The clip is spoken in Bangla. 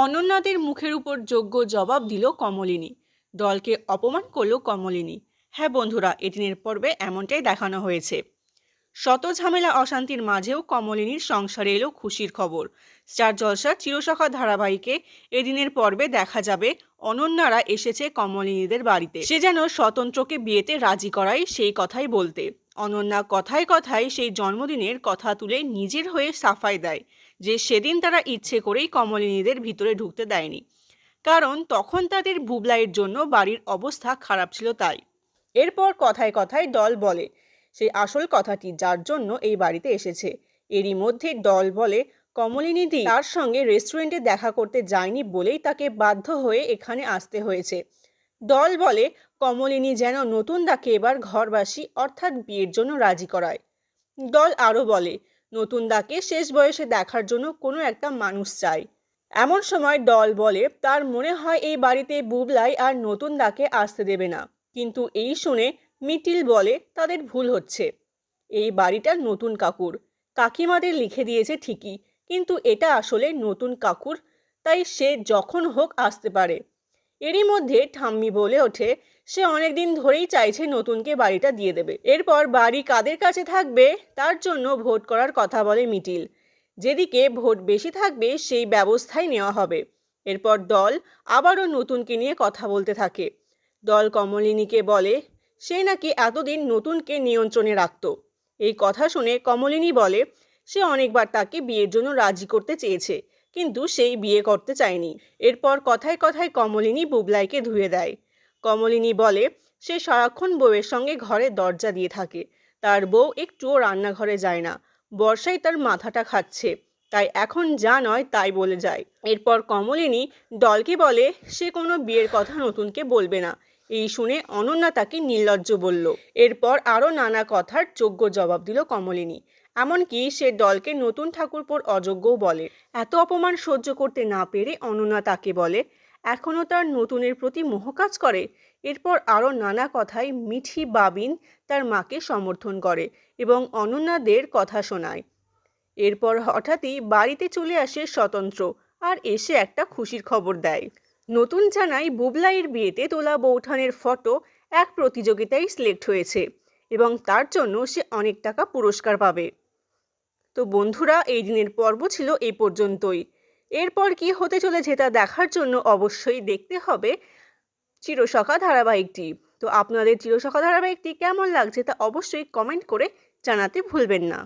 অনন্যাদের মুখের উপর যোগ্য জবাব দিল কমলিনী। দলকে অপমান করল কমলিনী। হ্যাঁ বন্ধুরা, এদিনের পর্বে এমনটাই দেখানো হয়েছে। শত ঝামেলা অশান্তির মাঝেও কমলিনীর সংসারে এলো খুশির খবর। স্টার জলসার চিরসখা ধারাবাহিকে এদিনের পর্বে দেখা যাবে অনন্যারা এসেছে কমলিনীদের বাড়িতে। সে যেন স্বতন্ত্রকে বিয়েতে রাজি করাই সেই কথাই বলতে। অনন্যা কথায় কথায় সেই জন্মদিনের কথা তুলে নিজের হয়ে সাফাই দেয় যে সেদিন তারা ইচ্ছে করেই কমলিনীদের ভিতরে ঢুকতে দেয়নি, কারণ তখন তাদের বুবলাইয়ের জন্য বাড়ির অবস্থা খারাপ ছিল তাই। এরপর কথায় কথায় দল বলে সেই আসল কথাটি যার জন্য এই বাড়িতে এসেছে। এরই মধ্যে দল বলে কমলিনীদি তার সঙ্গে রেস্টুরেন্টে দেখা করতে যায়নি বলেই তাকে বাধ্য হয়ে এখানে আসতে হয়েছে। দল বলে কমলিনী যেন নতুন দাকে এবার ঘরবাসী অর্থাৎ বিয়ের জন্য রাজি করায়। দল আরও বলে নতুন দাকে শেষ বয়সে দেখার জন্য কোনো একটা মানুষ চাই। এমন সময় দল বলে তার মনে হয় এই বাড়িতে বুবলাই আর নতুন দাকে আসতে দেবে না। কিন্তু এই শুনে মিটিল বলে তাদের ভুল হচ্ছে। এই বাড়িটা নতুন কাকুর, কাকিমাদের লিখে দিয়েছে ঠিকই, কিন্তু এটা আসলে নতুন কাকুর, তাই সে যখন হোক আসতে পারে। এরই মধ্যে ঠাম্মি বলে ওঠে সে অনেকদিন ধরেই চাইছে নতুনকে বাড়িটা দিয়ে দেবে। এরপর বাড়ি কাদের কাছে থাকবে তার জন্য ভোট করার কথা বলে মিটিল। যেদিকে ভোট বেশি থাকবে সেই ব্যবস্থাই নেওয়া হবে। এরপর দল আবারও নতুনকে নিয়ে কথা বলতে থাকে। দল কমলিনীকে বলে সে নাকি এতদিন নতুনকে নিয়ন্ত্রণে রাখত। এই কথা শুনে কমলিনী বলে সে অনেকবার তাকে বিয়ের জন্য রাজি করতে চেয়েছে, কিন্তু সেই বিয়ে করতে চায়নি। এরপর কথায় কথায় কমলিনী বুবলাইকে ধুয়ে দেয়। কমলিনী বলে সে সারাক্ষণ বউয়ের সঙ্গে ঘরে দরজা দিয়ে থাকে, তার বউ একটুও রান্নাঘরে যায় না, বর্ষায় তার মাথাটা খাচ্ছে, তাই এখন যা নয় তাই বলে যায়। এরপর কমলিনী দলকে বলে সে কোনো বিয়ের কথা নতুনকে বলবে না। এই শুনে অনন্যা তাকে নির্লজ্জ বলল। এরপর আরও নানা কথার যোগ্য জবাব দিল কমলিনী। এমনকি সে দলকে নতুন ঠাকুরপোর অযোগ্যও বলে। এত অপমান সহ্য করতে না পেরে অনন্যা তাকে বলে এখনও তার নতুনের প্রতি মোহ কাজ করে। এরপর আরও নানা কথায় মিঠি বাবিন তার মাকে সমর্থন করে এবং অনন্যাদের কথা শোনায়। এরপর হঠাৎই বাড়িতে চলে আসে স্বতন্ত্র আর এসে একটা খুশির খবর দেয়। নতুন জানায় বুবলাইয়ের বিয়েতে তোলা বৌঠানের ফটো এক প্রতিযোগিতায় সিলেক্ট হয়েছে এবং তার জন্য সে অনেক টাকা পুরস্কার পাবে। তো বন্ধুরা, এই দিনের পর্ব ছিল এই পর্যন্তই। এরপর কি হতে চলেছে তা দেখার জন্য অবশ্যই দেখতে হবে চিরসখা ধারাবাহিকটি। তো আপনাদের চিরসখা ধারাবাহিকটি কেমন লাগছে তা অবশ্যই কমেন্ট করে জানাতে ভুলবেন না।